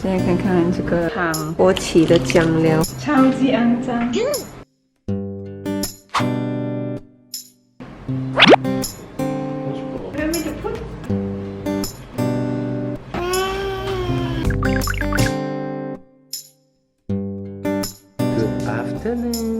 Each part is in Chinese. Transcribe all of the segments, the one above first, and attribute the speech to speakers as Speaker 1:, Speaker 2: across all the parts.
Speaker 1: 现在看看这个汤过期的酱料，超级肮脏。
Speaker 2: Good afternoon.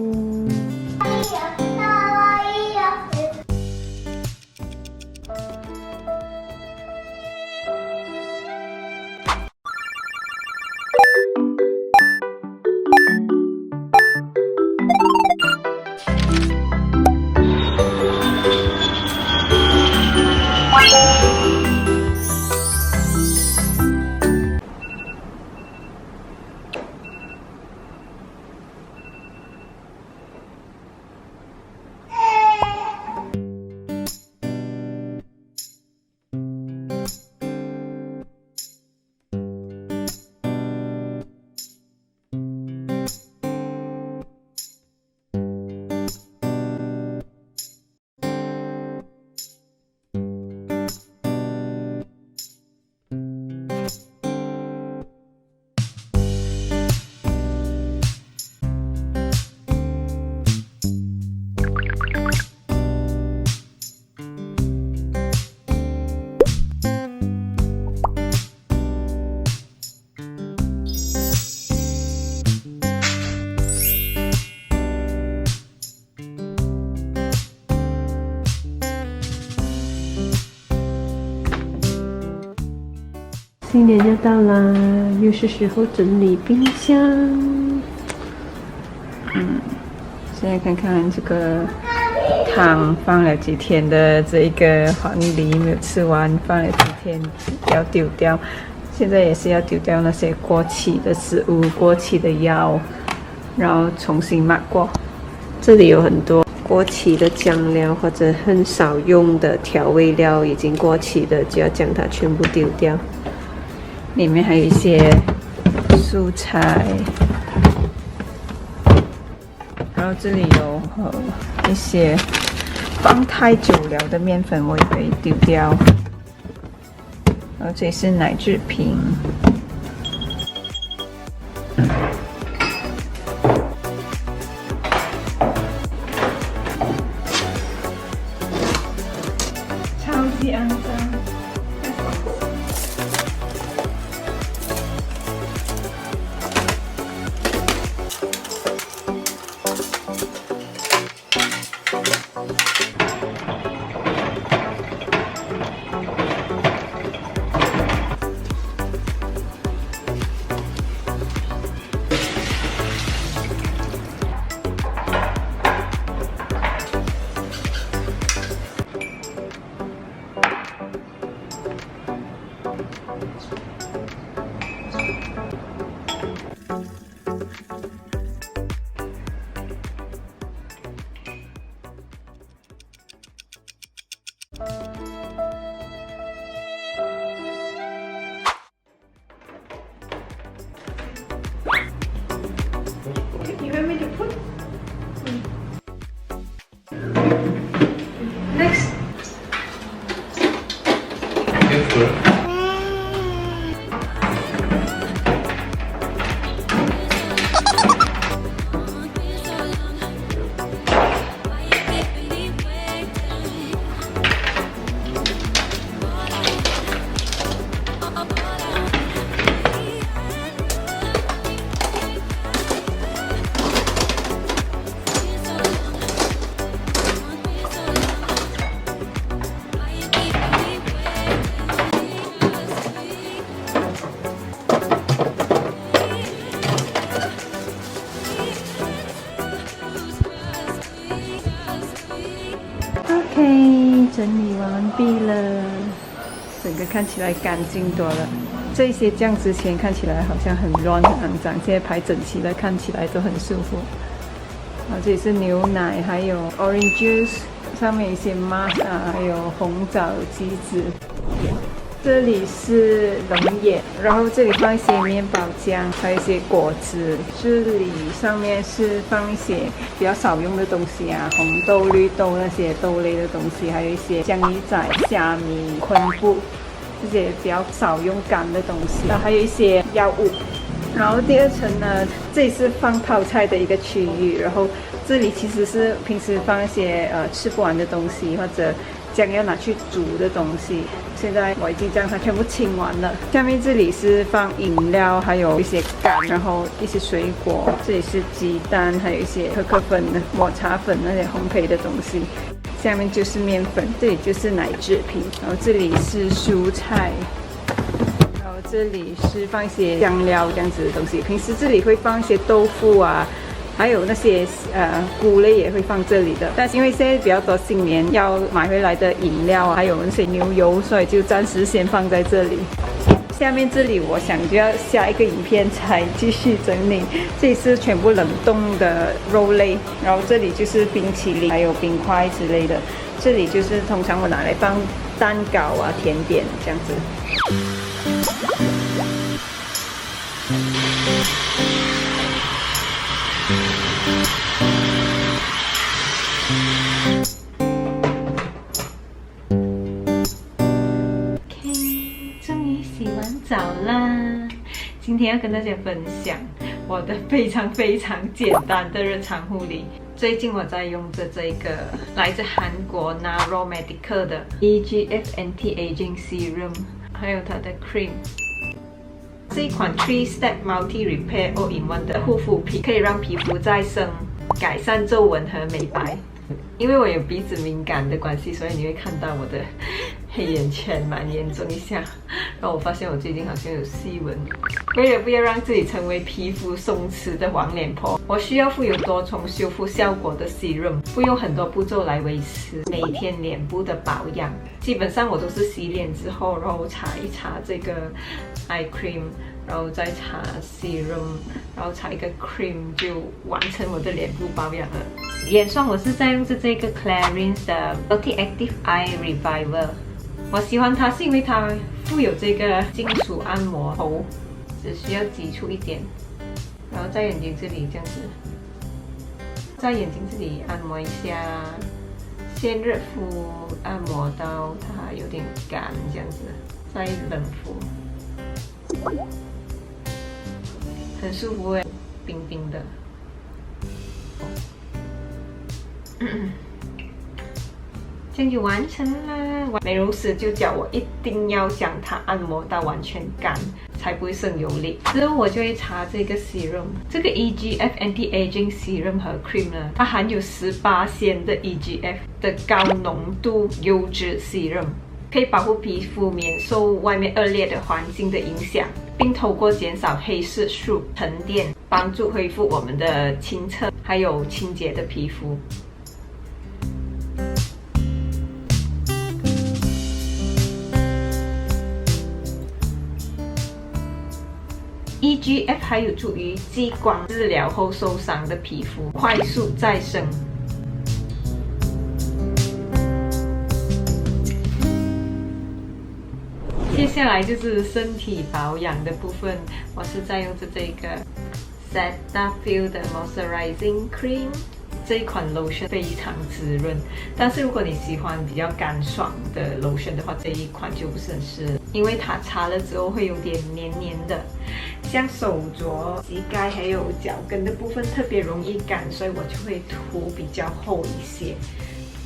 Speaker 2: 新年要到啦，又是时候整理冰箱。现在看看这个汤放了几天的这个黄梨没有吃完，放了几天要丢掉。现在也是要丢掉那些过期的食物、过期的药，然后重新买过。这里有很多过期的酱料或者很少用的调味料，已经过期的就要将它全部丢掉。里面还有一些蔬菜，然后这里有一些放太久了的面粉，我也可以丢掉。然后这里是奶制品，超级肮脏。You want me to put? Next. Careful. OK， 整理完毕了，整个看起来干净多了。这些酱之前看起来好像很乱很肮脏，现在排整齐了，看起来都很舒服。然后这里是牛奶，还有 orange juice， 上面有一些 mask 啊，还有红枣鸡子。这里是龙眼，然后这里放一些面包浆，还有一些果汁。这里上面是放一些比较少用的东西啊，红豆、绿豆那些豆类的东西，还有一些江鱼仔、虾米、昆布。这些比较少用干的东西，然后还有一些药物。然后第二层呢，这里是放泡菜的一个区域，然后这里其实是平时放一些吃不完的东西或者将要拿去煮的东西。现在我已经将它全部清完了。下面这里是放饮料，还有一些干，然后一些水果。这里是鸡蛋，还有一些可可粉、抹茶粉那些烘焙的东西。下面就是面粉，这里就是奶制品，然后这里是蔬菜。这里是放一些香料这样子的东西，平时这里会放一些豆腐啊，还有那些菇类也会放这里的。但是因为现在比较多新年要买回来的饮料啊，还有那些牛油，所以就暂时先放在这里。下面这里我想就要下一个影片才继续整理。这里是全部冷冻的肉类，然后这里就是冰淇淋，还有冰块之类的。这里就是通常我拿来放蛋糕啊、甜点这样子。OK， 终于洗完澡啦！今天要跟大家分享我的非常简单的日常护理。最近我在用着这个来自韩国 Naro Medical 的 EGF Anti-Aging Serum， 还有它的 Cream。这一款 3-Step Multi Repair All-in-One 的护肤品，可以让皮肤再生、改善皱纹和美白。因为我有鼻子敏感的关系，所以你会看到我的黑眼圈蛮严重一下。然后我发现我最近好像有细纹。为了不要让自己成为皮肤松弛的黄脸婆，我需要富有多重修复效果的 serum， 不用很多步骤来维持每天脸部的保养。基本上我都是洗脸之后，然后擦一擦这个 eye cream， 然后再擦 serum， 然后擦一个 cream 就完成我的脸部保养了。眼霜我是在用着这个 Clarins 的 Multi-Active Eye Reviver， 我喜欢它是因为它附有这个金属按摩头，只需要挤出一点，然后在眼睛这里这样子，在眼睛这里按摩一下，先热敷按摩到它有点干这样子，再冷敷，很舒服诶，冰冰的。这样就完成啦！美容师就叫我一定要将它按摩到完全干，才不会生油粒。之后我就会擦这个 serum， 这个 EGF Anti-Aging Serum 和 Cream 呢，它含有18% 的 EGF 的高浓度优质 serum， 可以保护皮肤免受外面恶劣的环境的影响，并透过减少黑色素沉淀，帮助恢复我们的清澈还有清洁的皮肤。EGF 还有助于激光治疗后受伤的皮肤快速再生。接下来就是身体保养的部分，我是在用着这个 Cetaphil 的 Moisturizing Cream。这一款 lotion 非常滋润，但是如果你喜欢比较干爽的 lotion 的话，这一款就不是很适合，因为它擦了之后会有点黏黏的，像手镯、膝盖还有脚跟的部分特别容易干，所以我就会涂比较厚一些。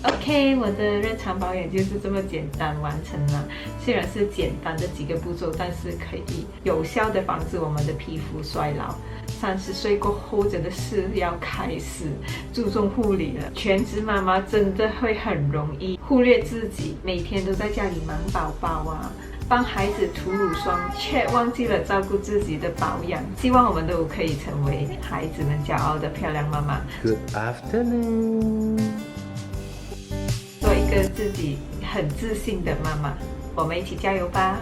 Speaker 2: OK， 我的日常保养就是这么简单完成了。虽然是简单的几个步骤，但是可以有效的防止我们的皮肤衰老。30岁过后真的是要开始注重护理了。全职妈妈真的会很容易忽略自己，每天都在家里忙宝宝啊，帮孩子涂乳霜，却忘记了照顾自己的保养。希望我们都可以成为孩子们骄傲的漂亮妈妈。
Speaker 3: Good afternoon。
Speaker 2: 做一个自己很自信的妈妈，我们一起加油吧！